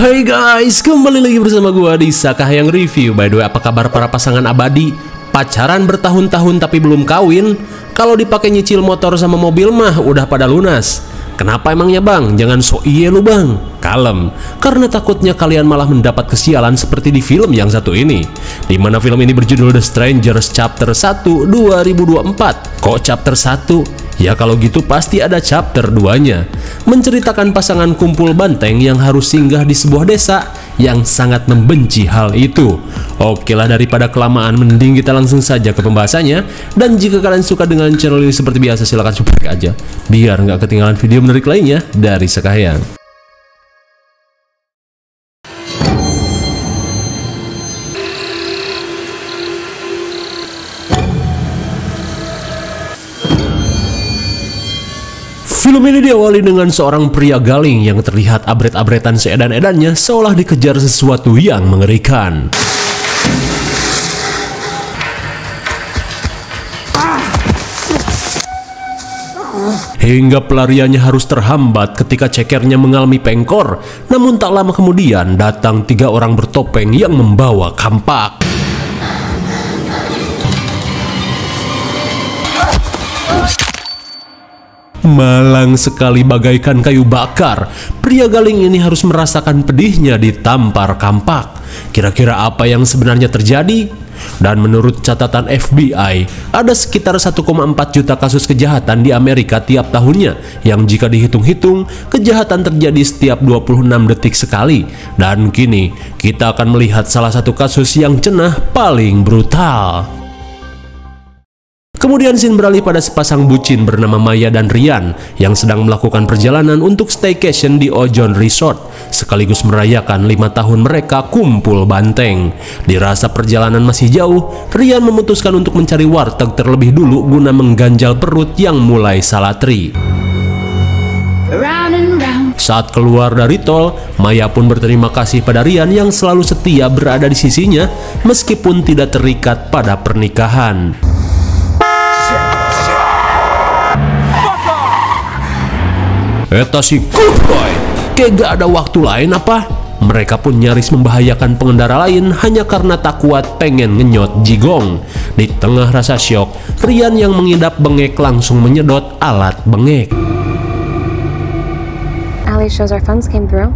Hai guys, kembali lagi bersama gua di Sakahayang Review. By the way, apa kabar para pasangan abadi? Pacaran bertahun-tahun tapi belum kawin? Kalau dipakai nyicil motor sama mobil mah udah pada lunas. Kenapa emangnya bang? Jangan sok iye lu bang. Kalem, karena takutnya kalian malah mendapat kesialan seperti di film yang satu ini. Dimana film ini berjudul The Strangers Chapter 1 2024. Kok Chapter 1? Ya kalau gitu pasti ada chapter 2-nya. Menceritakan pasangan kumpul banteng yang harus singgah di sebuah desa yang sangat membenci hal itu. Oke lah, daripada kelamaan mending kita langsung saja ke pembahasannya. Dan jika kalian suka dengan channel ini seperti biasa silahkan subscribe aja, biar nggak ketinggalan video menarik lainnya dari Sakahayang. Film ini diawali dengan seorang pria galing yang terlihat abret-abretan seedan-edannya seolah dikejar sesuatu yang mengerikan. Hingga pelariannya harus terhambat ketika cekernya mengalami pengkor. Namun tak lama kemudian datang 3 orang bertopeng yang membawa kampak. Malang sekali bagaikan kayu bakar, pria galing ini harus merasakan pedihnya ditampar kampak. Kira-kira apa yang sebenarnya terjadi? Dan menurut catatan FBI, ada sekitar 1,4 juta kasus kejahatan di Amerika tiap tahunnya, yang jika dihitung-hitung, kejahatan terjadi setiap 26 detik sekali. Dan kini, kita akan melihat salah satu kasus yang cenah paling brutal. Kemudian scene beralih pada sepasang bucin bernama Maya dan Ryan yang sedang melakukan perjalanan untuk staycation di Ojon Resort, sekaligus merayakan 5 tahun mereka kumpul banteng. Dirasa perjalanan masih jauh, Ryan memutuskan untuk mencari warteg terlebih dulu guna mengganjal perut yang mulai salatri. Saat keluar dari tol, Maya pun berterima kasih pada Ryan yang selalu setia berada di sisinya meskipun tidak terikat pada pernikahan. Eta si Kuboy, kayak gak ada waktu lain apa? Mereka pun nyaris membahayakan pengendara lain hanya karena tak kuat pengen ngenyot jigong. Di tengah rasa syok, Ryan yang mengidap bengek langsung menyedot alat bengek. Ali shows our funds came through.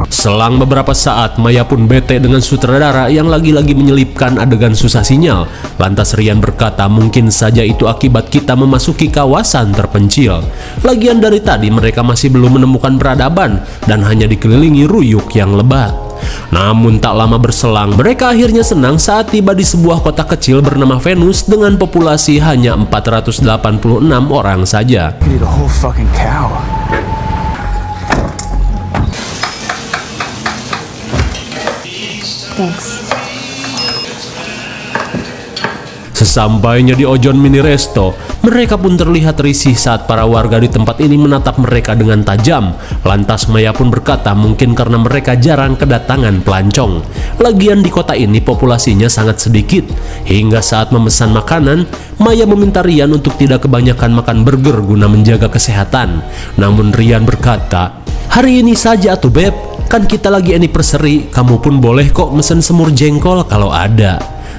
Selang beberapa saat, Maya pun bete dengan sutradara yang lagi-lagi menyelipkan adegan susah sinyal. Lantas Ryan berkata mungkin saja itu akibat kita memasuki kawasan terpencil. Lagian dari tadi mereka masih belum menemukan peradaban dan hanya dikelilingi ruyuk yang lebat. Namun tak lama berselang, mereka akhirnya senang saat tiba di sebuah kota kecil bernama Venus dengan populasi hanya 486 orang saja. Thanks. Sesampainya di Ojon Mini Resto, mereka pun terlihat risih saat para warga di tempat ini menatap mereka dengan tajam. Lantas Maya pun berkata mungkin karena mereka jarang kedatangan pelancong. Lagian di kota ini populasinya sangat sedikit. Hingga saat memesan makanan, Maya meminta Ryan untuk tidak kebanyakan makan burger guna menjaga kesehatan. Namun Ryan berkata, "Hari ini saja tuh beb, kan kita lagi anniversary, kamu pun boleh kok mesen semur jengkol kalau ada."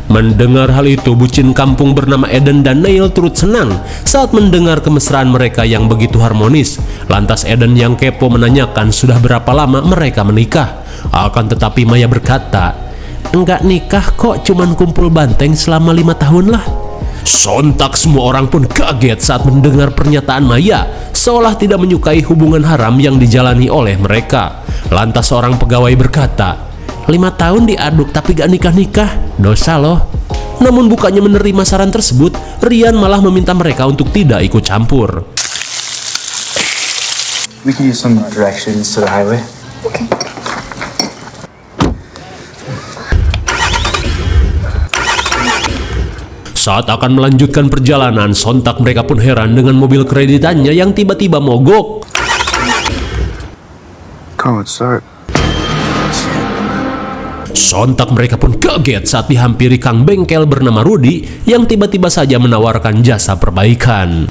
Mendengar hal itu, bucin kampung bernama Eden dan Neil turut senang saat mendengar kemesraan mereka yang begitu harmonis. Lantas Eden yang kepo menanyakan sudah berapa lama mereka menikah. Akan tetapi Maya berkata, "Enggak nikah kok, cuman kumpul banteng selama 5 tahun lah." Sontak semua orang pun kaget saat mendengar pernyataan Maya, seolah tidak menyukai hubungan haram yang dijalani oleh mereka. Lantas seorang pegawai berkata, 5 tahun diaduk tapi gak nikah-nikah, dosa loh. Namun bukannya menerima saran tersebut, Ryan malah meminta mereka untuk tidak ikut campur. We can use some directions to the highway. Okay. Saat akan melanjutkan perjalanan, sontak mereka pun heran dengan mobil kreditannya yang tiba-tiba mogok. Come on, start. Sontak mereka pun kaget saat dihampiri kang bengkel bernama Rudy yang tiba-tiba saja menawarkan jasa perbaikan.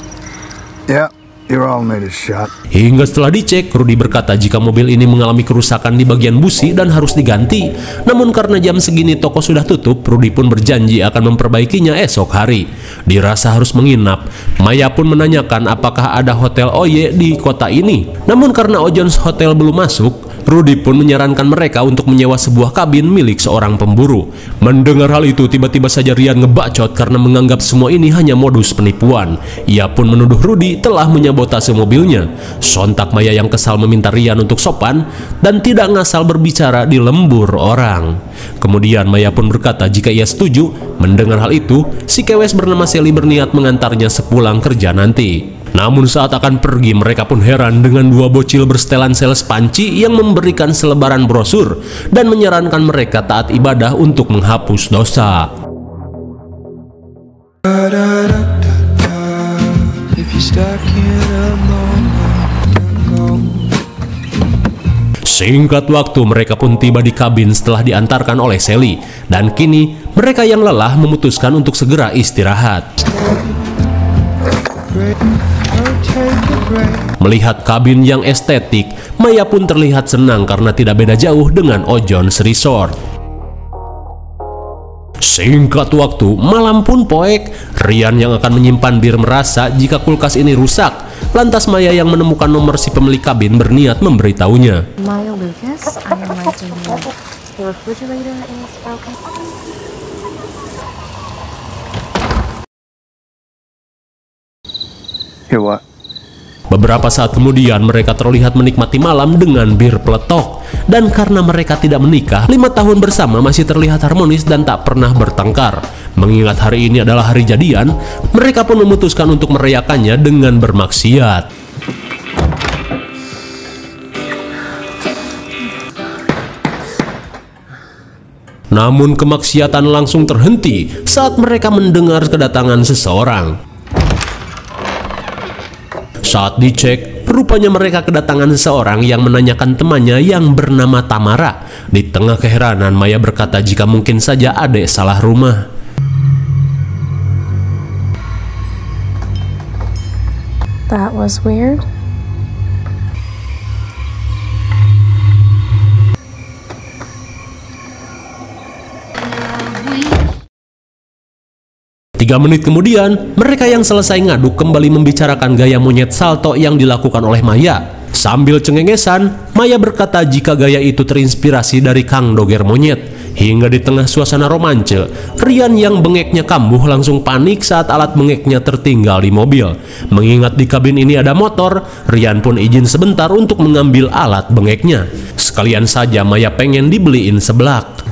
Yeah, You're all made a shot. Hingga setelah dicek, Rudy berkata jika mobil ini mengalami kerusakan di bagian busi dan harus diganti. Namun karena jam segini toko sudah tutup, Rudy pun berjanji akan memperbaikinya esok hari. Dirasa harus menginap, Maya pun menanyakan apakah ada hotel Oye di kota ini. Namun karena Ojon's Hotel belum masuk, Rudy pun menyarankan mereka untuk menyewa sebuah kabin milik seorang pemburu. Mendengar hal itu, tiba-tiba saja Ryan ngebacot karena menganggap semua ini hanya modus penipuan. Ia pun menuduh Rudy telah menyabotase mobilnya. Sontak Maya yang kesal meminta Ryan untuk sopan dan tidak ngasal berbicara di lembur orang. Kemudian Maya pun berkata jika ia setuju. Mendengar hal itu, si kewes bernama Sally berniat mengantarnya sepulang kerja nanti. Namun saat akan pergi, mereka pun heran dengan dua bocil bersetelan sales panci yang memberikan selebaran brosur dan menyarankan mereka taat ibadah untuk menghapus dosa. Singkat waktu, mereka pun tiba di kabin setelah diantarkan oleh Sally, dan kini mereka yang lelah memutuskan untuk segera istirahat. Melihat kabin yang estetik, Maya pun terlihat senang karena tidak beda jauh dengan Ojon's Resort. Singkat waktu, malam pun poek. Ryan yang akan menyimpan bir merasa jika kulkas ini rusak. Lantas Maya yang menemukan nomor si pemilik kabin berniat memberitahunya. Maya Lucas, I am writing here. The refrigerator is broken. Hear what? Beberapa saat kemudian mereka terlihat menikmati malam dengan bir peletok. Dan karena mereka tidak menikah, 5 tahun bersama masih terlihat harmonis dan tak pernah bertengkar. Mengingat hari ini adalah hari jadian, mereka pun memutuskan untuk merayakannya dengan bermaksiat. Namun kemaksiatan langsung terhenti saat mereka mendengar kedatangan seseorang. Saat dicek, rupanya mereka kedatangan seseorang yang menanyakan temannya yang bernama Tamara. Di tengah keheranan, Maya berkata jika mungkin saja adek salah rumah. That was weird. Tiga menit kemudian, mereka yang selesai ngaduk kembali membicarakan gaya monyet salto yang dilakukan oleh Maya. Sambil cengengesan, Maya berkata jika gaya itu terinspirasi dari Kang Doger monyet. Hingga di tengah suasana romance, Ryan yang bengeknya kambuh langsung panik saat alat bengeknya tertinggal di mobil. Mengingat di kabin ini ada motor, Ryan pun izin sebentar untuk mengambil alat bengeknya. Sekalian saja Maya pengen dibeliin seblak.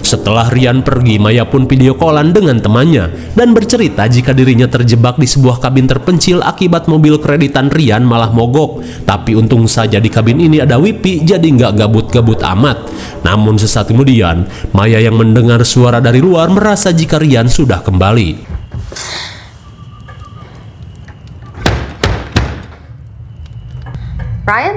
Setelah Ryan pergi, Maya pun video callan dengan temannya dan bercerita jika dirinya terjebak di sebuah kabin terpencil akibat mobil kreditan Ryan malah mogok. Tapi untung saja di kabin ini ada wifi, jadi nggak gabut-gabut amat. Namun sesaat kemudian, Maya yang mendengar suara dari luar merasa jika Ryan sudah kembali. Ryan?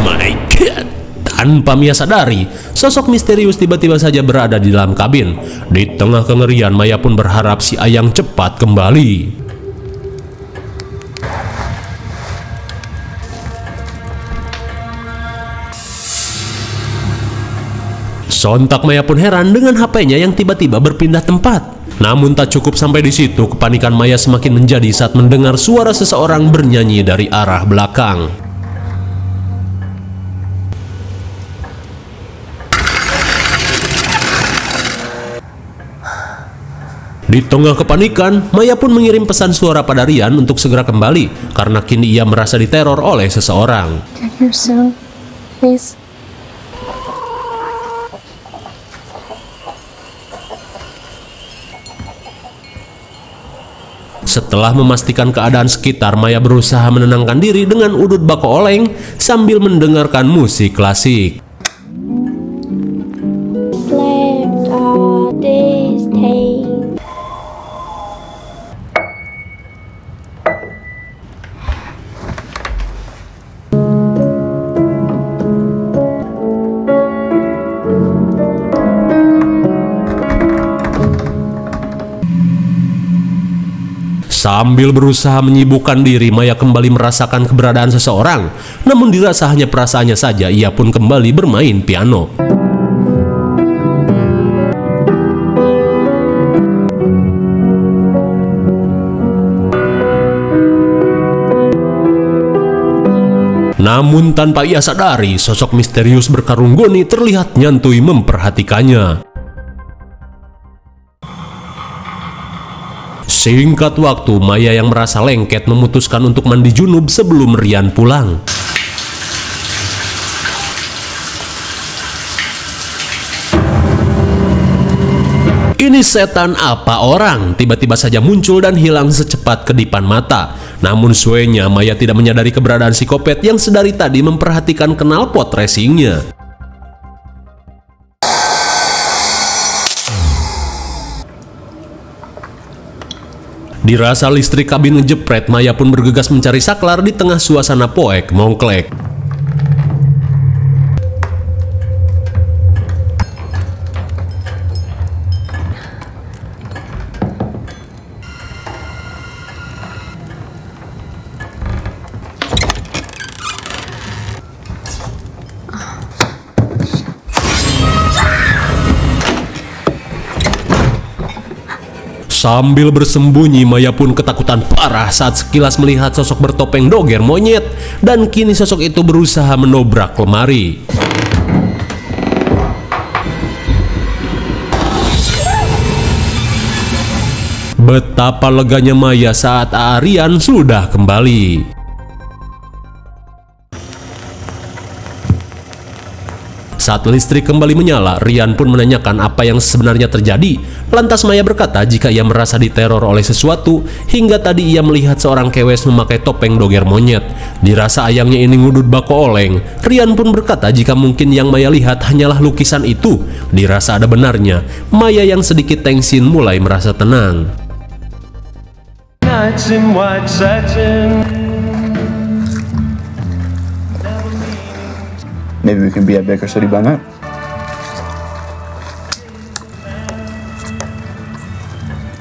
My God. Tanpa Maya sadari, sosok misterius tiba-tiba saja berada di dalam kabin. Di tengah kengerian, Maya pun berharap si Ayang cepat kembali. Sontak Maya pun heran dengan HP-nya yang tiba-tiba berpindah tempat. Namun tak cukup sampai di situ, kepanikan Maya semakin menjadi saat mendengar suara seseorang bernyanyi dari arah belakang. Di tengah kepanikan, Maya pun mengirim pesan suara pada Ryan untuk segera kembali karena kini ia merasa diteror oleh seseorang. Get here soon, please. Setelah memastikan keadaan sekitar, Maya berusaha menenangkan diri dengan udut bako oleng sambil mendengarkan musik klasik. Sambil berusaha menyibukkan diri, Maya kembali merasakan keberadaan seseorang. Namun dirasa hanya perasaannya saja, ia pun kembali bermain piano. Namun tanpa ia sadari, sosok misterius berkarung goni terlihat nyantui memperhatikannya. Singkat waktu, Maya yang merasa lengket memutuskan untuk mandi junub sebelum Ryan pulang. Ini setan apa orang? Tiba-tiba saja muncul dan hilang secepat kedipan mata. Namun suenya, Maya tidak menyadari keberadaan psikopat yang sedari tadi memperhatikan knalpot racingnya. Dirasa listrik kabin ngejepret, Maya pun bergegas mencari saklar di tengah suasana poek mongklek. Sambil bersembunyi, Maya pun ketakutan parah saat sekilas melihat sosok bertopeng doger monyet, dan kini sosok itu berusaha menobrak lemari. Betapa leganya Maya saat Ryan sudah kembali. Saat listrik kembali menyala, Ryan pun menanyakan apa yang sebenarnya terjadi. Lantas Maya berkata jika ia merasa diteror oleh sesuatu, hingga tadi ia melihat seorang kewes memakai topeng doger monyet. Dirasa ayangnya ini ngudut bako oleng, Ryan pun berkata jika mungkin yang Maya lihat hanyalah lukisan itu. Dirasa ada benarnya, Maya yang sedikit tengsin mulai merasa tenang. Maybe we can be at Baker City by night.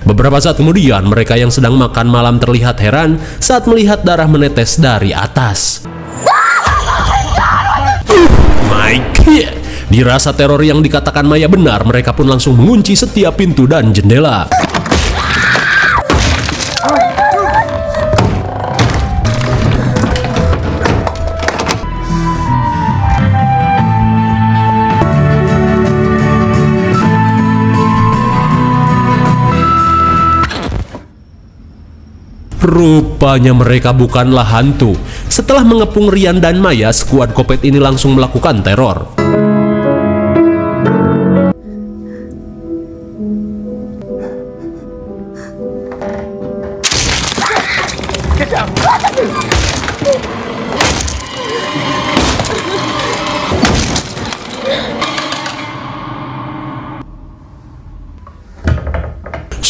Beberapa saat kemudian, mereka yang sedang makan malam terlihat heran saat melihat darah menetes dari atas. My God! Dirasa teror yang dikatakan Maya benar, mereka pun langsung mengunci setiap pintu dan jendela. Rupanya mereka bukanlah hantu. Setelah mengepung Ryan dan Maya, skuad kopet ini langsung melakukan teror.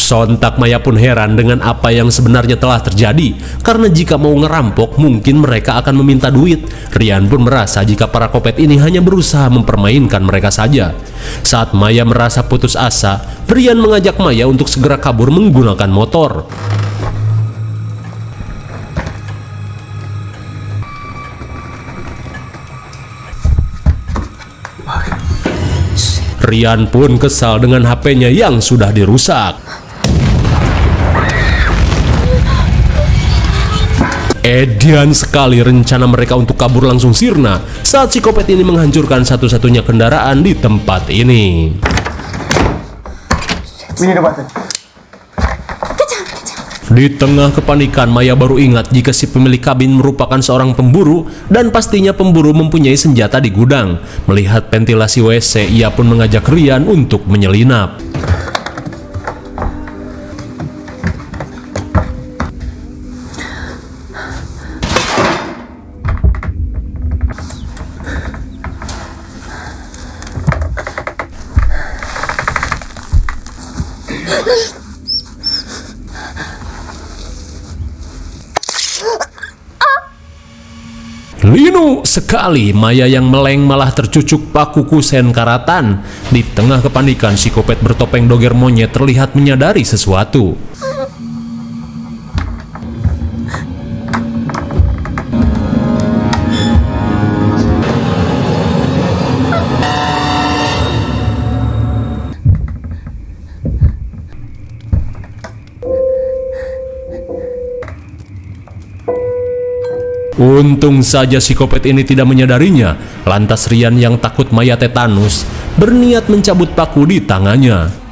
Sontak Maya pun heran dengan apa yang sebenarnya telah terjadi, karena jika mau ngerampok mungkin mereka akan meminta duit. Ryan pun merasa jika para kopet ini hanya berusaha mempermainkan mereka saja. Saat Maya merasa putus asa, Ryan mengajak Maya untuk segera kabur menggunakan motor. Ryan pun kesal dengan HP-nya yang sudah dirusak. Edian sekali rencana mereka untuk kabur langsung sirna saat psikopat ini menghancurkan satu-satunya kendaraan di tempat ini. Di tengah kepanikan, Maya baru ingat jika si pemilik kabin merupakan seorang pemburu dan pastinya pemburu mempunyai senjata di gudang. Melihat ventilasi WC, ia pun mengajak Ryan untuk menyelinap. Linu sekali, Maya yang meleng malah tercucuk paku kusen karatan. Di tengah kepanikan, psikopat bertopeng doger monyet terlihat menyadari sesuatu. Untung saja psikopat ini tidak menyadarinya. Lantas Ryan yang takut Maya tetanus berniat mencabut paku di tangannya.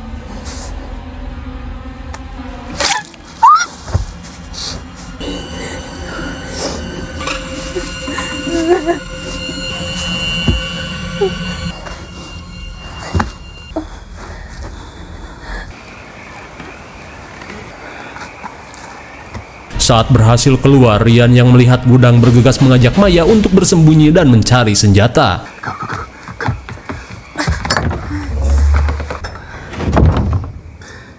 Saat berhasil keluar, Ryan yang melihat gudang bergegas mengajak Maya untuk bersembunyi dan mencari senjata.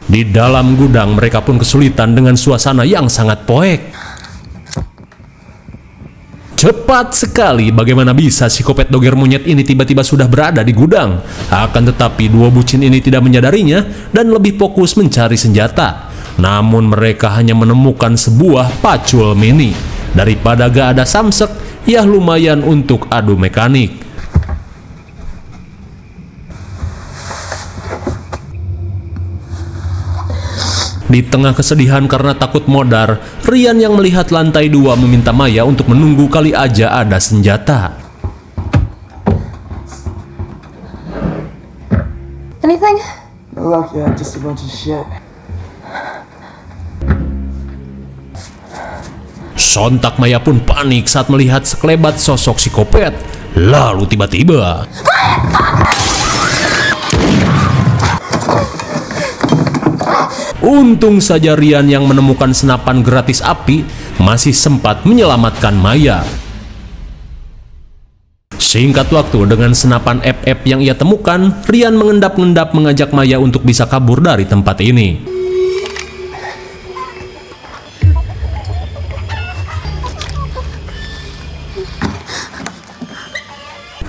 Di dalam gudang, mereka pun kesulitan dengan suasana yang sangat poek. Cepat sekali, bagaimana bisa psikopat doger monyet ini tiba-tiba sudah berada di gudang? Akan tetapi dua bucin ini tidak menyadarinya dan lebih fokus mencari senjata. Namun mereka hanya menemukan sebuah pacul mini. Daripada gak ada samsek, ya lumayan untuk adu mekanik. Di tengah kesedihan karena takut modar, Ryan yang melihat lantai 2 meminta Maya untuk menunggu kali aja ada senjata. Anything? No luck yet, just a bunch of shit. Sontak Maya pun panik saat melihat sekelebat sosok psikopat. Lalu tiba-tiba untung saja Ryan yang menemukan senapan gratis api masih sempat menyelamatkan Maya. Singkat waktu, dengan senapan FF yang ia temukan, Ryan mengendap-endap mengajak Maya untuk bisa kabur dari tempat ini.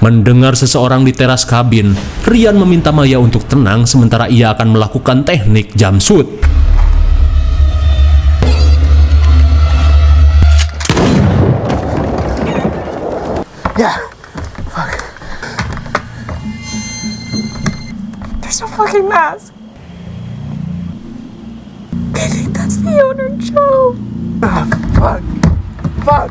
Mendengar seseorang di teras kabin, Ryan meminta Maya untuk tenang sementara ia akan melakukan teknik jumpsuit. Yeah. Fuck. There's no fucking mask. I think that's the owner, Joe. Fuck. Fuck.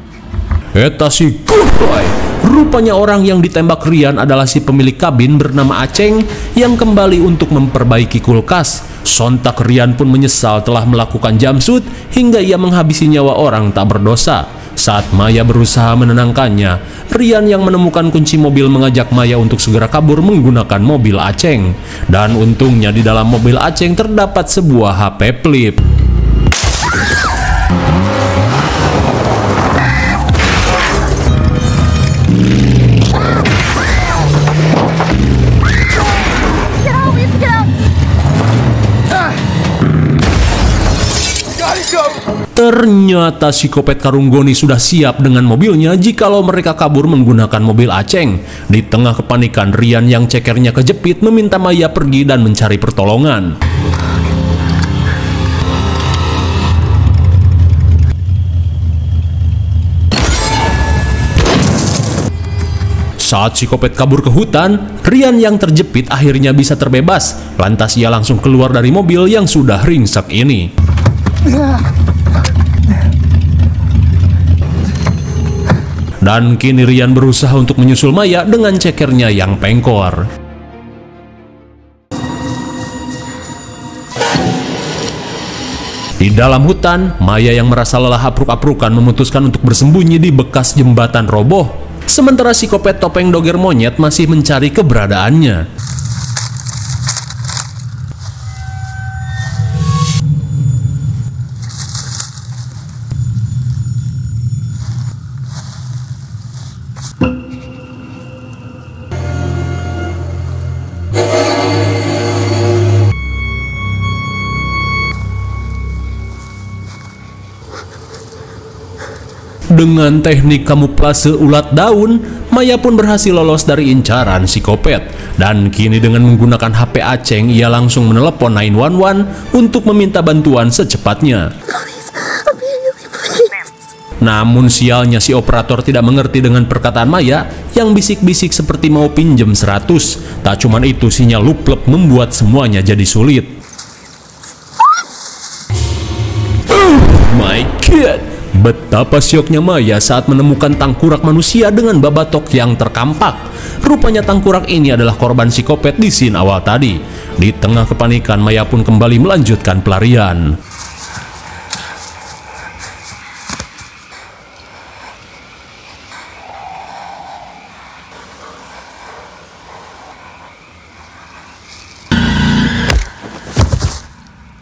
Eta si Goodboy. Rupanya orang yang ditembak Ryan adalah si pemilik kabin bernama Aceng yang kembali untuk memperbaiki kulkas. Sontak Ryan pun menyesal telah melakukan jumpsuit hingga ia menghabisi nyawa orang tak berdosa. Saat Maya berusaha menenangkannya, Ryan yang menemukan kunci mobil mengajak Maya untuk segera kabur menggunakan mobil Aceng. Dan untungnya di dalam mobil Aceng terdapat sebuah HP flip. Ternyata psikopat karung goni sudah siap dengan mobilnya jikalau mereka kabur menggunakan mobil Aceng. Di tengah kepanikan, Ryan yang cekernya kejepit meminta Maya pergi dan mencari pertolongan. Saat psikopat kabur ke hutan, Ryan yang terjepit akhirnya bisa terbebas. Lantas ia langsung keluar dari mobil yang sudah ringsek ini. Dan kini Ryan berusaha untuk menyusul Maya dengan cekernya yang pengkor. Di dalam hutan, Maya yang merasa lelah apruk-aprukan memutuskan untuk bersembunyi di bekas jembatan roboh. Sementara psikopat topeng doger monyet masih mencari keberadaannya. Dengan teknik kamuflase ulat daun, Maya pun berhasil lolos dari incaran psikopat. Dan kini dengan menggunakan HP Aceng, ia langsung menelepon 911 untuk meminta bantuan secepatnya. Namun sialnya si operator tidak mengerti dengan perkataan Maya yang bisik-bisik seperti mau pinjem 100. Tak cuman itu, sinyal luplep membuat semuanya jadi sulit. Oh my god! Betapa syoknya Maya saat menemukan tangkurak manusia dengan babatok yang terkampak. Rupanya tangkurak ini adalah korban psikopat di scene awal tadi. Di tengah kepanikan, Maya pun kembali melanjutkan pelarian.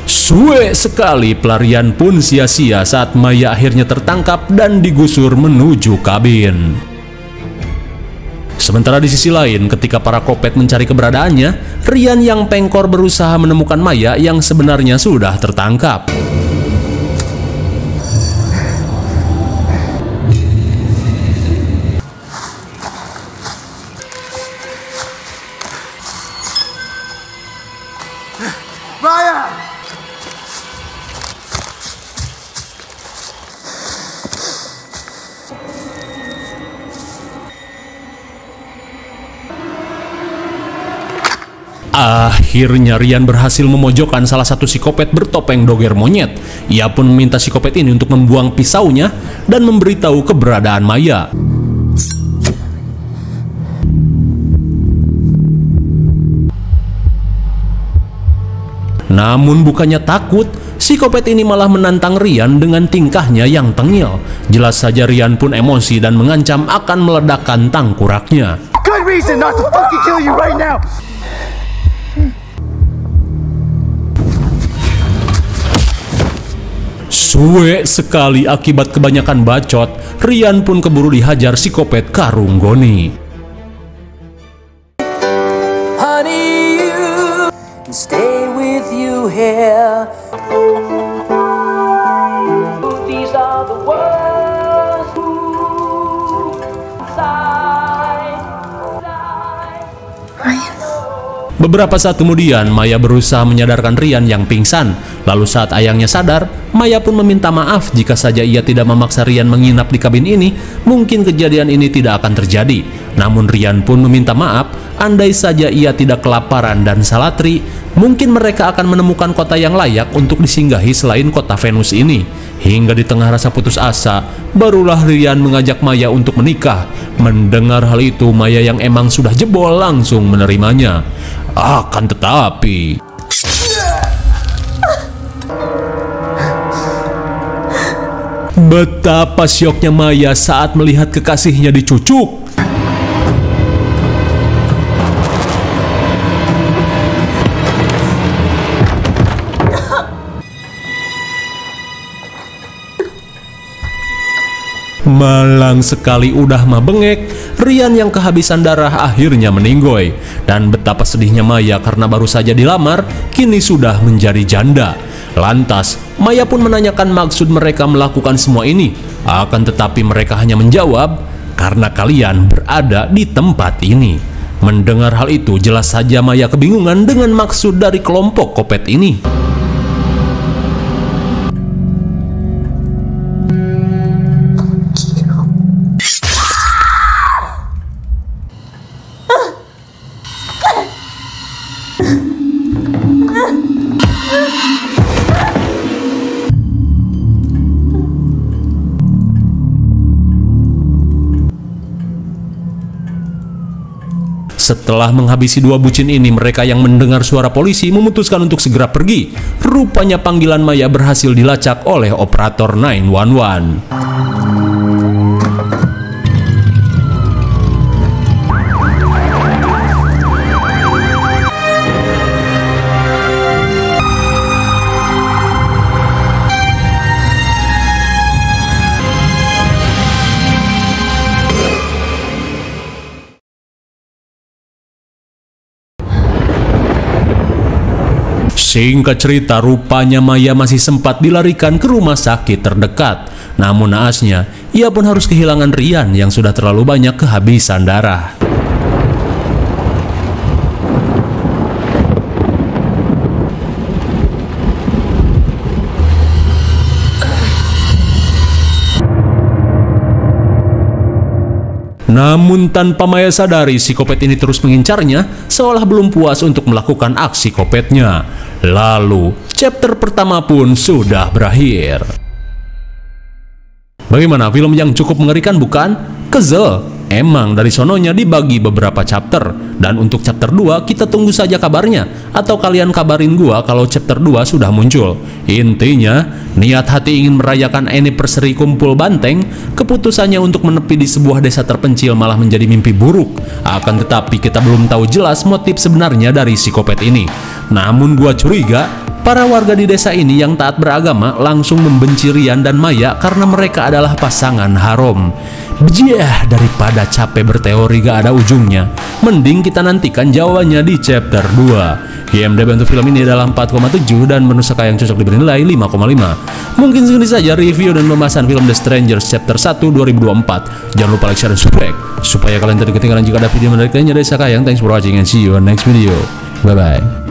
Suwe sekali, pelarian pun sia-sia saat Maya akhirnya tertangkap dan digusur menuju kabin. Sementara di sisi lain, ketika para kopet mencari keberadaannya, Ryan yang pengkor berusaha menemukan Maya yang sebenarnya sudah tertangkap. Maya! Akhirnya Ryan berhasil memojokkan salah satu psikopat bertopeng doger monyet. Ia pun meminta psikopat ini untuk membuang pisaunya dan memberitahu keberadaan Maya. Namun bukannya takut, psikopat ini malah menantang Ryan dengan tingkahnya yang tengil. Jelas saja Ryan pun emosi dan mengancam akan meledakkan tangkuraknya. Good reason not to fucking kill you right now! Suwe sekali akibat kebanyakan bacot, Ryan pun keburu dihajar psikopat Karung Goni. Honey, you stay with you here. These are the words Beberapa saat kemudian, Maya berusaha menyadarkan Ryan yang pingsan. Lalu saat ayangnya sadar, Maya pun meminta maaf jika saja ia tidak memaksa Ryan menginap di kabin ini. Mungkin kejadian ini tidak akan terjadi. Namun Ryan pun meminta maaf, andai saja ia tidak kelaparan dan salatri, mungkin mereka akan menemukan kota yang layak untuk disinggahi selain kota Venus ini. Hingga di tengah rasa putus asa, barulah Ryan mengajak Maya untuk menikah. Mendengar hal itu, Maya yang emang sudah jebol langsung menerimanya. Akan tetapi, betapa syoknya Maya saat melihat kekasihnya dicucuk. Malang sekali udah mah bengek, Ryan yang kehabisan darah akhirnya meninggoy. Dan betapa sedihnya Maya karena baru saja dilamar, kini sudah menjadi janda. Lantas, Maya pun menanyakan maksud mereka melakukan semua ini. Akan tetapi mereka hanya menjawab, karena kalian berada di tempat ini. Mendengar hal itu, jelas saja Maya kebingungan dengan maksud dari kelompok kopet ini. Setelah menghabisi dua bucin ini, mereka yang mendengar suara polisi memutuskan untuk segera pergi. Rupanya panggilan Maya berhasil dilacak oleh operator 911. Singkat cerita, rupanya Maya masih sempat dilarikan ke rumah sakit terdekat. Namun naasnya, ia pun harus kehilangan Ryan yang sudah terlalu banyak kehabisan darah. Namun tanpa Maya sadari, psikopat ini terus mengincarnya, seolah belum puas untuk melakukan aksi kopetnya. Lalu, chapter pertama pun sudah berakhir. Bagaimana, film yang cukup mengerikan bukan? Kesel. Emang dari sononya dibagi beberapa chapter, dan untuk chapter 2 kita tunggu saja kabarnya, atau kalian kabarin gua kalau chapter 2 sudah muncul. Intinya, niat hati ingin merayakan anniversary kumpul banteng, keputusannya untuk menepi di sebuah desa terpencil malah menjadi mimpi buruk. Akan tetapi kita belum tahu jelas motif sebenarnya dari psikopat ini. Namun gua curiga, para warga di desa ini yang taat beragama langsung membenci Ryan dan Maya karena mereka adalah pasangan haram. Bejah, daripada capek berteori gak ada ujungnya, mending kita nantikan jawabannya di chapter 2. IMDb untuk film ini adalah 4,7 dan menurut saya yang cocok diberi nilai 5,5. Mungkin segini saja review dan pembahasan film The Strangers chapter 1 2024. Jangan lupa like, share, dan subscribe supaya kalian tidak ketinggalan jika ada video menarik lainnya dari saya. Thanks for watching and see you on next video. Bye bye.